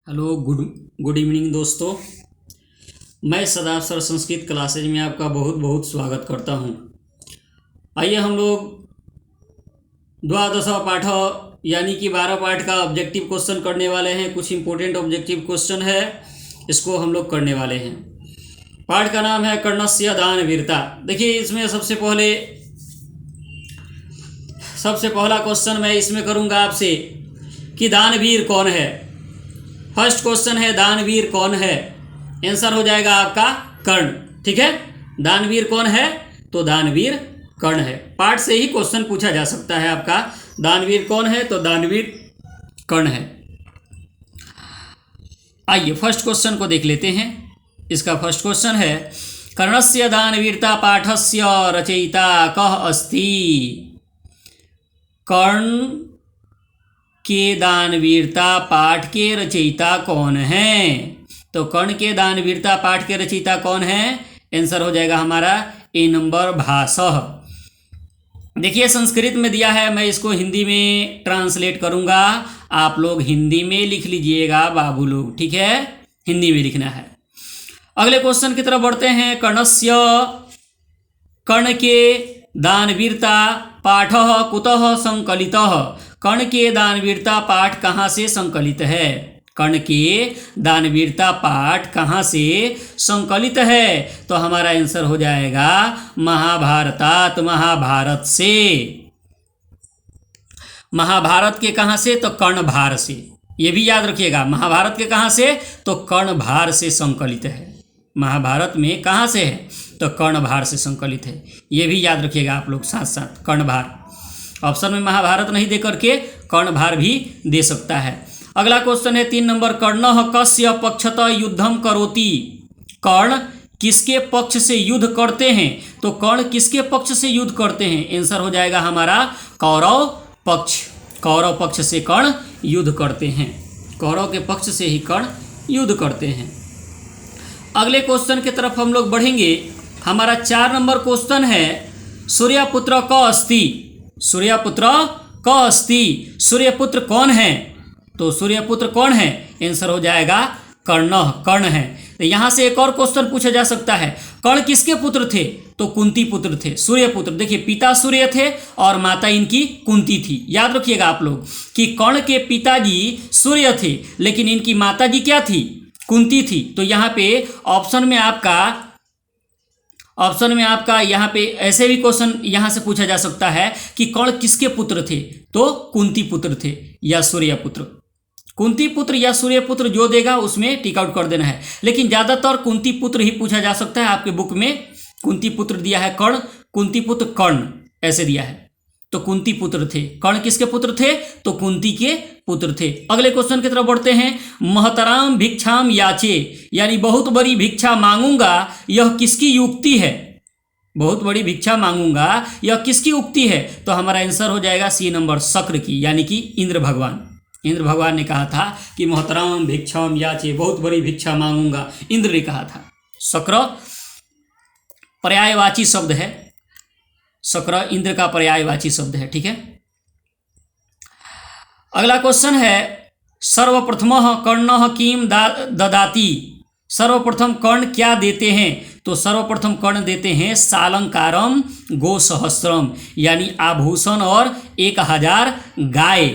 Hello good evening दोस्तों। मैं सदाब sir Sanskrit classes में आपका बहुत बहुत स्वागत करता हूं। आइए हम लोग द्वादश पाठ यानी कि 12 पाठ का ऑब्जेक्टिव क्वेश्चन करने वाले हैं। कुछ इंपॉर्टेंट ऑब्जेक्टिव क्वेश्चन है, इसको हम लोग करने वाले हैं। पाठ का नाम है कर्णस्य दान वीरता। देखिए इसमें सबसे पहला क्वेश्चन मैं इसमें करूंगा आपसे कि दानवीर कौन है। फर्स्ट क्वेश्चन है दानवीर कौन है, आंसर हो जाएगा आपका कर्ण। ठीक है, दानवीर कौन है तो दानवीर कर्ण है। पाठ से ही क्वेश्चन पूछा जा सकता है आपका, दानवीर कौन है तो दानवीर कर्ण है। आइए फर्स्ट क्वेश्चन को देख लेते हैं। इसका फर्स्ट क्वेश्चन है कर्णस्य दानवीरता पाठस्य रचयिता कः अस्ति। कर्ण के दानवीरता पाठ के रचयिता कौन है, तो कर्ण के दानवीरता पाठ के रचयिता कौन है, आंसर हो जाएगा हमारा ए नंबर भासः। देखिए संस्कृत में दिया है, मैं इसको हिंदी में ट्रांसलेट करूंगा, आप लोग हिंदी में लिख लीजिएगा बाबू लोग। ठीक है, हिंदी में लिखना है। अगले क्वेश्चन की तरफ बढ़ते हैं। कर्ण के दानवीरता पाठः कुतः संकलितः। कर्ण के दानवीरता पाठ कहाँ से संकलित है, कर्ण के दानवीरता पाठ कहाँ से संकलित है, तो हमारा आंसर हो जाएगा महाभारतात, महाभारत से। महाभारत के कहाँ से तो कर्णभार से, ये भी याद रखिएगा। महाभारत के कहाँ से तो कर्णभार से संकलित है। महाभारत में कहाँ से है तो कर्णभार से संकलित है, ये भी याद रखिएगा आप लोग साथ साथ। कर्णभार ऑप्शन में महाभारत नहीं दे करके कर्णभार भी दे सकता है। अगला क्वेश्चन है 3 नंबर। कर्णः कस्य पक्षतः युद्धम करोति। कर्ण किसके पक्ष से युद्ध करते हैं, तो कर्ण किसके पक्ष से युद्ध करते हैं, आंसर हो जाएगा हमारा कौरव पक्ष। कौरव पक्ष से कर्ण युद्ध करते हैं, कौरव के पक्ष से ही कर्ण युद्ध करते हैं। अगले क्वेश्चन की तरफ हम लोग बढ़ेंगे। हमारा 4 नंबर क्वेश्चन है सूर्यपुत्र क अस्ति। सूर्यपुत्र क अस्ति, सूर्यपुत्र कौन है, तो सूर्यपुत्र कौन है, आंसर हो जाएगा कर्ण, कर्ण है। तो यहाँ से एक और क्वेश्चन पूछा जा सकता है, कर्ण किसके पुत्र थे, तो कुंती पुत्र थे। सूर्यपुत्र, देखिए पिता सूर्य थे और माता इनकी कुंती थी। याद रखिएगा आप लोग कि कर्ण के पिताजी सूर्य थे लेकिन इनकी माता जी क्या थी, कुंती थी। तो यहाँ पे ऑप्शन में आपका यहाँ पे ऐसे भी क्वेश्चन यहाँ से पूछा जा सकता है कि कर्ण किसके पुत्र थे, तो कुंती पुत्र थे या सूर्य पुत्र। कुंती पुत्र या सूर्य पुत्र जो देगा उसमें टिक आउट कर देना है, लेकिन ज़्यादातर कुंती पुत्र ही पूछा जा सकता है। आपके बुक में कुंती पुत्र दिया है कर्ण, कुंती पुत्र कर्ण ऐसे दिया है, तो कुंती पुत्र थे। कर्ण किसके पुत्र थे तो कुंती के पुत्र थे। अगले क्वेश्चन की तरफ बढ़ते हैं। महतराम भिक्षाम याचे, यानी बहुत बड़ी भिक्षा मांगूंगा, यह किसकी युक्ति है। बहुत बड़ी भिक्षा मांगूंगा यह किसकी उक्ति है, तो हमारा आंसर हो जाएगा सी नंबर शक्र की, यानी कि इंद्र भगवान। इंद्र भगवान ने कहा था कि महतराम भिक्षाम याचे, बहुत बड़ी भिक्षा मांगूंगा, इंद्र ने कहा था। शक्र पर्यायवाची शब्द है, शक्र इंद्र का पर्यायवाची शब्द है। ठीक है, अगला क्वेश्चन है सर्वप्रथमः कर्णः किम ददाति। सर्वप्रथम कर्ण क्या देते हैं, तो सर्वप्रथम कर्ण देते हैं सालंकारम गोसहस्रम, यानी आभूषण और 1000 गाय।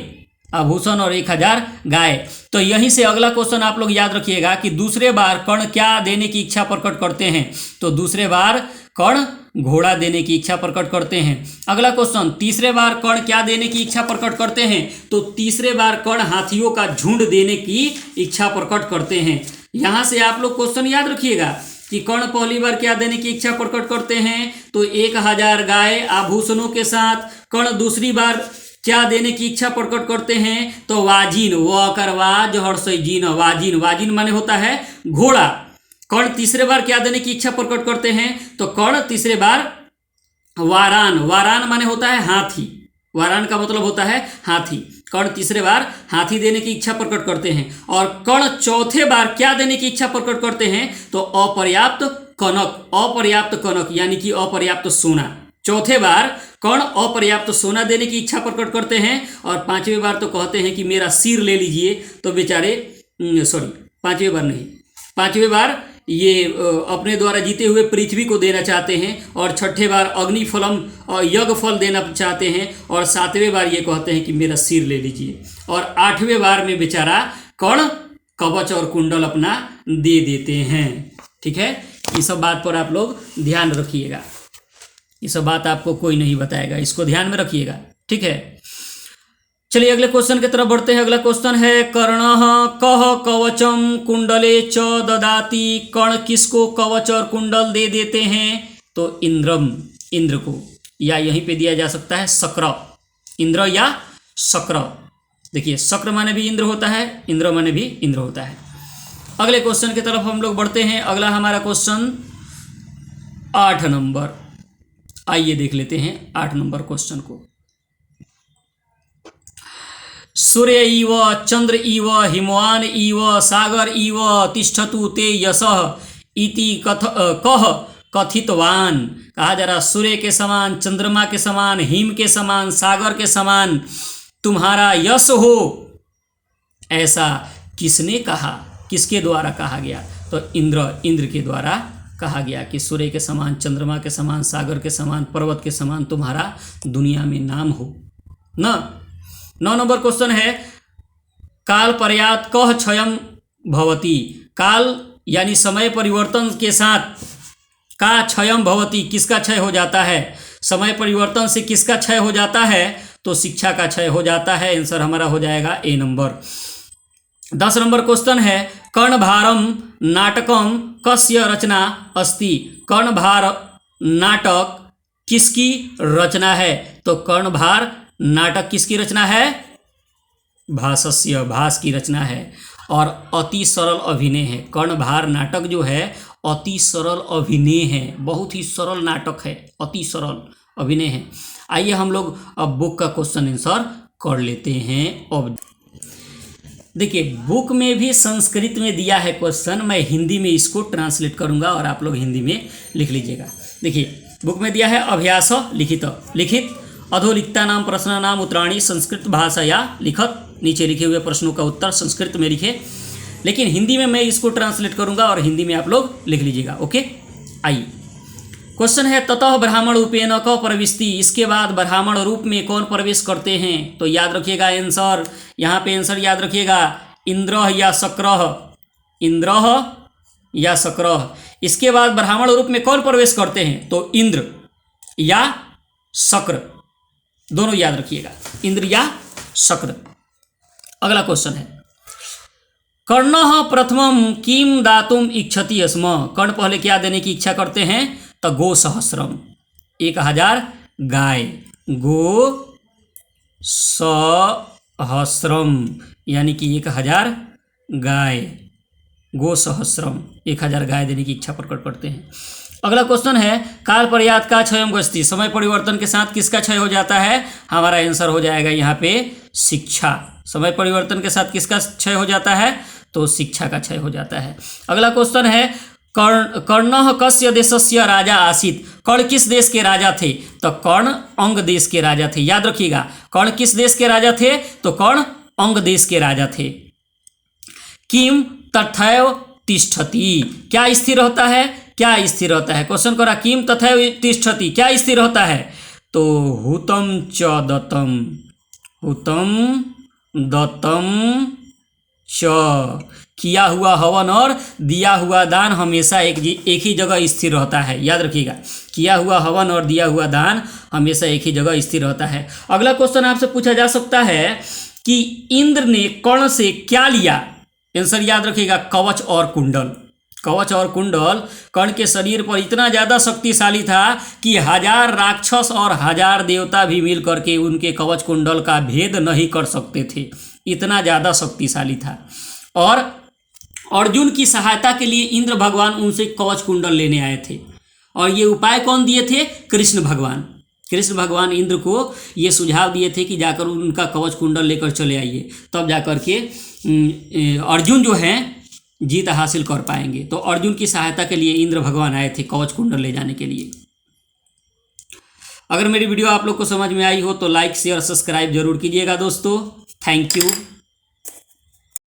आभूषण और 1000 गाय। तो यहीं से अगला क्वेश्चन आप लोग याद रखिएगा कि दूसरे बार कर्ण क्या देने की इच्छा प्रकट करते हैं, तो दूसरे बार कर्ण घोड़ा देने की इच्छा प्रकट करते हैं। अगला क्वेश्चन, तीसरे बार कर्ण क्या देने की इच्छा प्रकट करते हैं, तो तीसरे बार कर्ण हाथियों का झुंड देने की इच्छा प्रकट करते हैं। यहाँ से आप लोग क्वेश्चन याद रखिएगा कि कर्ण पहली बार क्या देने की इच्छा प्रकट करते हैं, तो 1000 गाय आभूषणों के साथ। कर्ण दूसरी बार क्या देने की इच्छा प्रकट करते हैं, तो वाजिन, वाज हर्षजीन, वाजिन, वाजिन माने होता है घोड़ा। कर्ण तीसरे बार क्या देने की इच्छा प्रकट करते हैं, तो कर्ण तीसरे बार वारान, वारान माने होता है हाथी, वारान का मतलब होता है हाथी। कर्ण तीसरे बार हाथी देने की इच्छा प्रकट करते हैं। और कर्ण चौथे बार क्या देने की इच्छा प्रकट करते हैं, तो अपर्याप्त कनक, अपर्याप्त कनक यानी कि अपर्याप्त सोना। चौथे बार कर्ण अपर्याप्त सोना देने की इच्छा प्रकट करते हैं और 5वीं बार तो कहते हैं कि मेरा सिर ले लीजिए। तो बेचारे सॉरी 5वें बार नहीं, 5वें बार ये अपने द्वारा जीते हुए पृथ्वी को देना चाहते हैं, और 6ठे बार अग्निफलम और यज्ञ फल देना चाहते हैं, और 7वें बार ये कहते हैं कि मेरा सिर ले लीजिए, और 8वें बार में बेचारा कर्ण कवच और कुंडल अपना दे देते हैं। ठीक है, ये सब बात पर आप लोग ध्यान रखिएगा, ये सब बात आपको कोई नहीं बताएगा, इसको ध्यान में रखिएगा। ठीक है, चलिए अगले क्वेश्चन की तरफ बढ़ते हैं। अगला क्वेश्चन है कर्णः कह कवचम कुंडले च ददाति, कर्ण किसको कवच और कुंडल दे देते हैं? तो इंद्रम, इंद्र को, या यहीं पे दिया जा सकता है शक्र, इंद्र या शक्र। देखिए शक्र माने भी इंद्र होता है, इंद्र माने भी इंद्र होता है। अगले क्वेश्चन की तरफ हम लोग बढ़ते हैं। अगला हमारा क्वेश्चन 8 नंबर, आइए देख लेते हैं 8 नंबर क्वेश्चन को। सूर्य इव चंद्र इव हिमवान इव सागर इव तिष्ठतु ते यशः इति कह कथितवान। कहा जा रहा सूर्य के समान, चंद्रमा के समान, हिम के समान, सागर के समान तुम्हारा यश हो, ऐसा किसने कहा, किसके द्वारा कहा गया? तो इंद्र के द्वारा कहा गया कि सूर्य के समान, चंद्रमा के समान, सागर के समान, पर्वत के समान तुम्हारा दुनिया में नाम हो ना। 9 नंबर क्वेश्चन है काल पर्यात कह क्षयम भवति, काल यानी समय परिवर्तन के साथ का क्षयम भवति, किसका क्षय हो जाता है? समय परिवर्तन से किसका क्षय हो जाता है? तो शिक्षा का क्षय हो जाता है। आंसर हमारा हो जाएगा ए नंबर। 10 नंबर क्वेश्चन है कर्णभारम नाटकम कस्य रचना अस्ति, कर्णभार नाटक किसकी रचना है? तो कर्णभार नाटक किसकी रचना है? भासस्य, भास की रचना है, और अति सरल अभिनय है। कर्णभार नाटक जो है अति सरल अभिनय है, बहुत ही सरल नाटक है, अति सरल अभिनय है। आइए हम लोग अब बुक का क्वेश्चन आंसर कर लेते हैं। अब देखिए बुक में भी संस्कृत में दिया है क्वेश्चन, मैं हिंदी में इसको ट्रांसलेट करूंगा और आप लोग हिंदी में लिख लीजिएगा। देखिए बुक में दिया है अभ्यास लिखित, लिखित अधोलिखिता नाम प्रश्न नाम उत्तराणी संस्कृत भाषाया लिखत, नीचे लिखे हुए प्रश्नों का उत्तर संस्कृत में लिखे, लेकिन हिंदी में मैं इसको ट्रांसलेट करूंगा और हिंदी में आप लोग लिख लीजिएगा। ओके, आइए क्वेश्चन है ततः ब्राह्मण रूपेण क प्रविष्टि, इसके बाद ब्राह्मण रूप में कौन प्रवेश करते हैं? तो याद रखिएगा आंसर, यहाँ पे आंसर याद रखिएगा इंद्र या शक्र, इंद्र या शक्र। इसके बाद ब्राह्मण रूप में कौन प्रवेश करते हैं? तो इंद्र या शक्र, दोनों याद रखिएगा, इंद्र या शक्र। अगला क्वेश्चन है कर्णः प्रथमम किम दातुम इच्छति स्म, कर्ण पहले क्या देने की इच्छा करते हैं? तो गो सहस्रम, 1000 गाय, गो सहस्रम यानी कि 1000 गाय, गो सहस्रम 1000 गाय देने की इच्छा प्रकट करते हैं। अगला क्वेश्चन है काल पर्यात का क्षयम गस्ती, समय परिवर्तन के साथ किसका क्षय हो जाता है? हमारा आंसर हो जाएगा यहाँ पे शिक्षा, समय परिवर्तन के साथ किसका क्षय हो जाता है? तो शिक्षा का क्षय हो जाता है। अगला क्वेश्चन है कर्णः कस्य देशस्य राजा आसीत, कर्ण किस देश के राजा थे? तो कर्ण अंग देश के राजा थे, याद रखिएगा कर्ण किस देश के राजा थे? तो कर्ण अंग देश के राजा थे। किम तथैव तिष्ठति, क्या स्थिर होता है? क्या स्थिर होता है? क्वेश्चन करा किम तथैव तिष्ठति, क्या स्थिर होता है? तो हुतम च दत्तम, हुतम दत्तम च, किया हुआ हवन और दिया हुआ दान हमेशा एक ही जगह स्थिर रहता है, याद रखिएगा किया हुआ हवन और दिया हुआ दान हमेशा एक ही जगह स्थिर रहता है। अगला क्वेश्चन आपसे पूछा जा सकता है कि इंद्र ने कर्ण से क्या लिया? आंसर याद रखिएगा कवच और कुंडल, कवच और कुंडल कर्ण के शरीर पर इतना ज़्यादा शक्तिशाली था कि 1000 राक्षस और 1000 देवता भी मिल करके उनके कवच कुंडल का भेद नहीं कर सकते थे, इतना ज़्यादा शक्तिशाली था। और अर्जुन की सहायता के लिए इंद्र भगवान उनसे कवच कुंडल लेने आए थे, और ये उपाय कौन दिए थे? कृष्ण भगवान, कृष्ण भगवान इंद्र को ये सुझाव दिए थे कि जाकर उनका कवच कुंडल लेकर चले आइए, तब जाकर के अर्जुन जो हैं जीत हासिल कर पाएंगे। तो अर्जुन की सहायता के लिए इंद्र भगवान आए थे कवच कुंडल ले जाने के लिए। अगर मेरी वीडियो आप लोग को समझ में आई हो तो लाइक शेयर सब्सक्राइब जरूर कीजिएगा दोस्तों। Thank you.